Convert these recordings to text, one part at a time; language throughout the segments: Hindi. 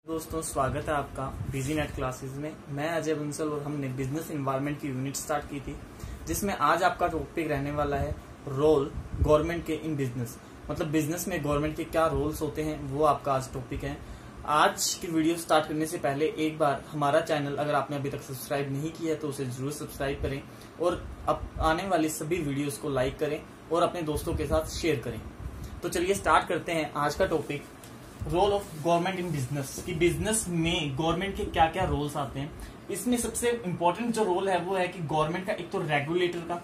दोस्तों, स्वागत है आपका बिजी नेट क्लासेस में। मैं अजय बंसल और हमने बिजनेस एनवायरनमेंट की यूनिट स्टार्ट की थी, जिसमें आज आपका टॉपिक रहने वाला है रोल गवर्नमेंट के इन बिजनेस। मतलब बिजनेस में गवर्नमेंट के क्या रोल्स होते हैं, वो आपका आज टॉपिक है। आज की वीडियो स्टार्ट करने से पहले एक बार हमारा चैनल अगर आपने अभी तक सब्सक्राइब नहीं किया है तो उसे जरूर सब्सक्राइब करें और अब आने वाली सभी वीडियोस को लाइक करें और अपने दोस्तों के साथ शेयर करें। तो चलिए स्टार्ट करते हैं आज का topic, role of government in business. कि बिजनेस में गवर्नमेंट के क्या क्या रोल्स आते हैं। इसमें सबसे इम्पोर्टेंट जो रोल है वो है कि गवर्नमेंट का एक तो रेगुलेटर का,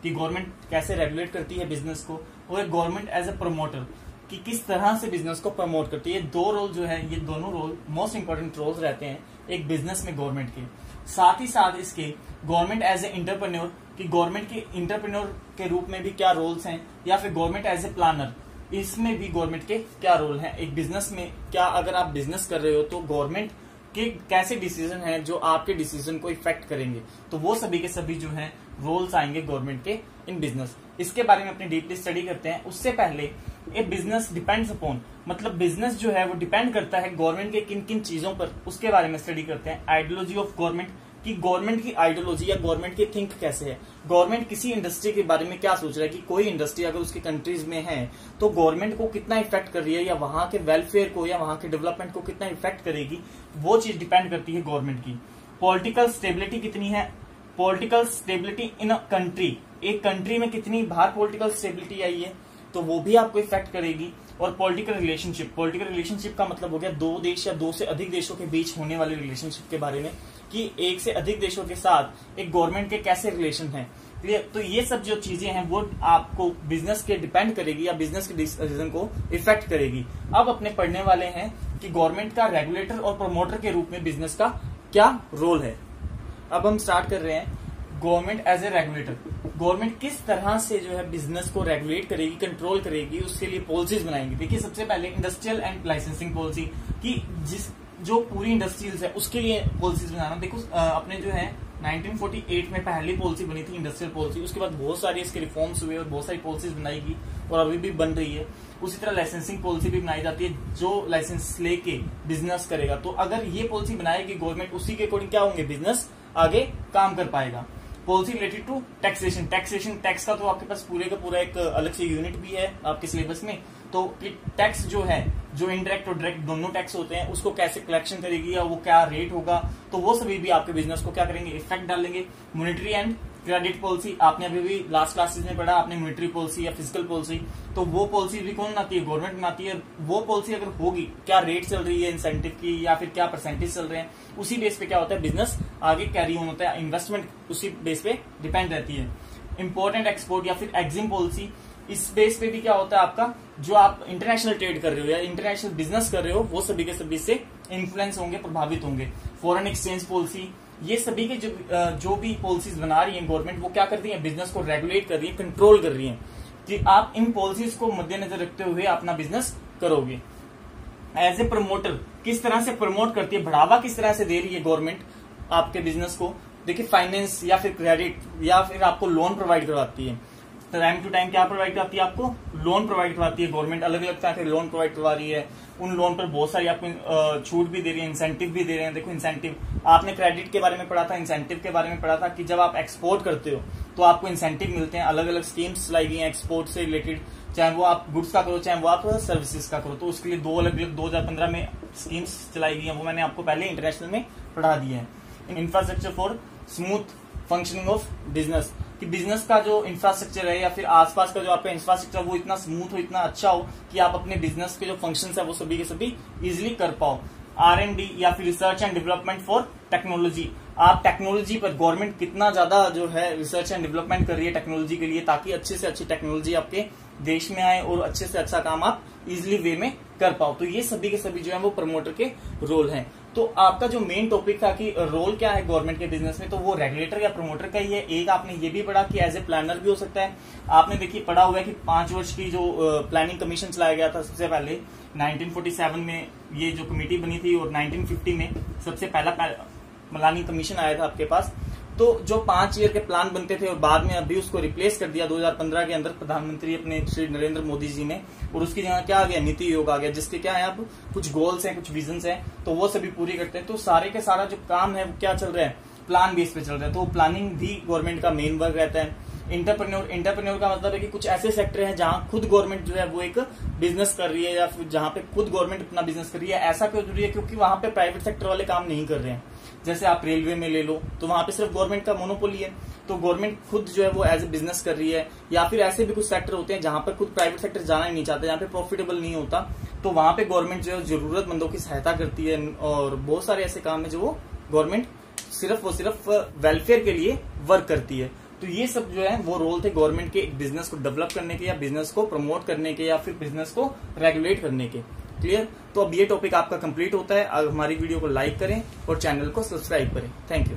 कि गवर्नमेंट कैसे रेगुलेट करती है बिजनेस को, और गवर्नमेंट एज ए प्रमोटर कि किस तरह से बिजनेस को प्रमोट करती है। ये दो रोल जो है, ये दोनों रोल मोस्ट इंपोर्टेंट रोल्स रहते हैं एक बिजनेस में गवर्नमेंट के। साथ ही साथ इसके गवर्नमेंट एज ए इंटरप्रेन्योर, कि गवर्नमेंट के इंटरप्रेन्योर के रूप में भी क्या रोल्स हैं, या फिर गवर्नमेंट एज ए प्लानर, इसमें भी गवर्नमेंट के क्या रोल हैं एक बिजनेस में। क्या अगर आप बिजनेस कर रहे हो तो गवर्नमेंट के कैसे डिसीजन हैं जो आपके डिसीजन को इफेक्ट करेंगे, तो वो सभी के सभी जो हैं रोल्स आएंगे गवर्नमेंट के इन बिजनेस। इसके बारे में अपनी डीपली स्टडी करते हैं। उससे पहले ए बिजनेस डिपेंड्स अपॉन, मतलब बिजनेस जो है वो डिपेंड करता है गवर्नमेंट के किन किन चीजों पर, उसके बारे में स्टडी करते हैं। आइडियोलॉजी ऑफ गवर्नमेंट, कि गवर्नमेंट की आइडियोलॉजी या गवर्नमेंट की थिंक कैसे है। गवर्नमेंट किसी इंडस्ट्री के बारे में क्या सोच रहा है, कि कोई इंडस्ट्री अगर उसकी कंट्रीज में है तो गवर्नमेंट को कितना इफेक्ट कर रही है, या वहां के वेलफेयर को या वहां के डेवलपमेंट को कितना इफेक्ट करेगी, वो चीज डिपेंड करती है गवर्नमेंट की। पॉलिटिकल स्टेबिलिटी कितनी है, political stability in a country, एक कंट्री में कितनी बाहर पॉलिटिकल स्टेबिलिटी आई है, तो वो भी आपको इफेक्ट करेगी। और पॉलिटिकल रिलेशनशिप, पॉलिटिकल रिलेशनशिप का मतलब हो गया दो देश या दो से अधिक देशों के बीच होने वाले रिलेशनशिप के बारे में, कि एक से अधिक देशों के साथ एक गवर्नमेंट के कैसे रिलेशन है। क्लियर? तो ये सब जो चीजें हैं वो आपको बिजनेस के डिपेंड करेगी या बिजनेस के डिसीजन को इफेक्ट करेगी। अब अपने पढ़ने वाले हैं कि गवर्नमेंट का रेगुलेटर और प्रमोटर के रूप में बिजनेस का क्या रोल है। अब हम स्टार्ट कर रहे हैं government as a regulator. Government किस तरह से जो है बिजनेस को रेगुलेट करेगी, कंट्रोल करेगी, उसके लिए पॉलिसीज बनाएंगी। देखिए, सबसे पहले इंडस्ट्रियल एंड लाइसेंसिंग पॉलिसी, कि जो पूरी इंडस्ट्रीज है उसके लिए पॉलिसीज बनाना। देखो, अपने जो है 1948 में पहली पॉलिसी बनी थी इंडस्ट्रियल पॉलिसी, उसके बाद बहुत सारी इसके रिफॉर्म्स हुए और बहुत सारी पॉलिसीज बनाई गई और अभी भी बन रही है। उसी तरह लाइसेंसिंग पॉलिसी भी बनाई जाती है, जो लाइसेंस लेके बिजनेस करेगा। तो अगर ये पॉलिसी बनाएगी गवर्नमेंट, उसी के अकॉर्डिंग क्या होंगे, बिजनेस आगे काम कर पाएगा। Policy related to taxation, tax का तो आपके पास पूरे का पूरा एक अलग से यूनिट भी है आपके सिलेबस में। तो टैक्स जो है, जो इनडायरेक्ट और डायरेक्ट दोनों टैक्स होते हैं, उसको कैसे कलेक्शन करेगी या वो क्या रेट होगा, तो वो सभी भी आपके बिजनेस को क्या करेंगे, इफेक्ट डालेंगे। मॉनेटरी एंड क्रेडिट पॉलिसी, आपने अभी भी लास्ट क्लासेस में पढ़ा आपने मॉनेटरी पॉलिसी या फिजिकल पॉलिसी, तो वो पॉलिसी भी कौन बनाती है, गवर्नमेंट बनाती है। वो पॉलिसी अगर होगी, क्या रेट चल रही है इंसेंटिव की या फिर क्या परसेंटेज चल रहे हैं, उसी बेस पे क्या होता है बिजनेस आगे कैरी ऑन होता है, इन्वेस्टमेंट उसी बेस पे डिपेंड रहती है। इंपोर्टेंट एक्सपोर्ट या फिर एग्जिम पॉलिसी, इस बेस पे भी क्या होता है आपका, जो आप इंटरनेशनल ट्रेड कर रहे हो या इंटरनेशनल बिजनेस कर रहे हो, वो सभी के सभी से इन्फ्लुएंस होंगे, प्रभावित होंगे। फॉरेन एक्सचेंज पॉलिसी, ये सभी के जो भी पॉलिसीज बना रही है गवर्नमेंट, वो क्या करती है, बिजनेस को रेगुलेट कर रही है, कंट्रोल कर रही है, कि आप इन पॉलिसीज को मद्देनजर रखते हुए अपना बिजनेस करोगे। एज ए प्रमोटर, किस तरह से प्रमोट करती है, बढ़ावा किस तरह से दे रही है गवर्नमेंट आपके बिजनेस को। देखिए, फाइनेंस या फिर क्रेडिट या फिर आपको लोन प्रोवाइड करवाती है। टाइम टू टाइम क्या प्रोवाइड करवाती है, आपको लोन प्रोवाइड करवाती है गवर्नमेंट, अलग अलग तरह के लोन प्रोवाइड करवा रही है। उन लोन पर बहुत सारी आपको छूट भी दे रही है, इंसेंटिव भी दे रहे हैं। देखो, इंसेंटिव आपने क्रेडिट के बारे में पढ़ा था, इंसेंटिव के बारे में पढ़ा था, कि जब आप एक्सपोर्ट करते हो तो आपको इंसेंटिव मिलते हैं। अलग अलग स्कीम्स लाई गई हैं एक्सपोर्ट से रिलेटेड, चाहे वो आप गुड्स का करो चाहे वो आप सर्विसेज का करो। तो उसके लिए दो अलग अलग 2015 में स्कीम्स चलाई गई हैं, वो मैंने आपको पहले इंटरनेशनल में पढ़ा दिया है। Infrastructure for smooth functioning of business, कि बिजनेस का जो इंफ्रास्ट्रक्चर है या फिर आसपास का जो आपका इंफ्रास्ट्रक्चर वो इतना स्मूथ हो, इतना अच्छा हो कि आप अपने बिजनेस के जो फंक्शंस है वो सभी के सभी इजीली कर पाओ। R&D या फिर research and development for technology, आप टेक्नोलॉजी पर गवर्नमेंट कितना ज्यादा जो है रिसर्च एंड डेवलपमेंट कर रही है टेक्नोलॉजी के लिए, ताकि अच्छे से अच्छी टेक्नोलॉजी आपके देश में आए और अच्छे से अच्छा काम आप इजिली वे में कर पाओ। तो ये सभी के सभी जो है वो प्रमोटर के रोल हैं। तो आपका जो मेन टॉपिक था कि रोल क्या है गवर्नमेंट के बिजनेस में, तो वो रेगुलेटर या प्रमोटर का ही है। एक आपने ये भी पढ़ा कि एज ए प्लानर भी हो सकता है। आपने देखिए पढ़ा हुआ है कि 5 वर्ष की जो प्लानिंग कमीशन चलाया गया था सबसे पहले 1947 में, ये जो कमेटी बनी थी, और 1950 में सबसे पहला प्लानिंग कमीशन आया था आपके पास। तो जो 5 ईयर के प्लान बनते थे और बाद में अभी उसको रिप्लेस कर दिया 2015 के अंदर प्रधानमंत्री अपने श्री नरेंद्र मोदी जी ने, और उसकी जगह क्या आ गया, नीति आयोग आ गया, जिसके क्या है अब कुछ गोल्स हैं, कुछ विजन्स हैं, तो वो सभी पूरी करते हैं। तो सारे के सारा जो काम है वो क्या चल रहा है, प्लान बेस पे चल रहा है। तो प्लानिंग भी गवर्नमेंट का मेन वर्क रहता है। इंटरप्रेन्योर का मतलब है कि कुछ ऐसे सेक्टर हैं जहां खुद गवर्नमेंट जो है वो एक बिजनेस कर रही है, या फिर जहां पे खुद गवर्नमेंट अपना बिजनेस कर रही है। ऐसा क्यों जरूरी है, क्योंकि वहां पे प्राइवेट सेक्टर वाले काम नहीं कर रहे हैं। जैसे आप रेलवे में ले लो, तो वहां पे सिर्फ गवर्नमेंट का मोनोपोली है, तो गवर्नमेंट खुद जो है वो एज ए बिजनेस कर रही है। या फिर ऐसे भी कुछ सेक्टर होते हैं जहां पर खुद प्राइवेट सेक्टर जाना ही नहीं चाहते, जहां पे प्रॉफिटेबल नहीं होता, तो वहां पे गवर्नमेंट जो है जरूरतमंदों की सहायता करती है। और बहुत सारे ऐसे काम है जो वो गवर्नमेंट सिर्फ वेलफेयर के लिए वर्क करती है। तो ये सब जो है वो रोल थे गवर्नमेंट के एक बिजनेस को डेवलप करने के, या बिजनेस को प्रमोट करने के, या फिर बिजनेस को रेगुलेट करने के। क्लियर? तो अब ये टॉपिक आपका कंप्लीट होता है। अब हमारी वीडियो को लाइक करें और चैनल को सब्सक्राइब करें। Thank you.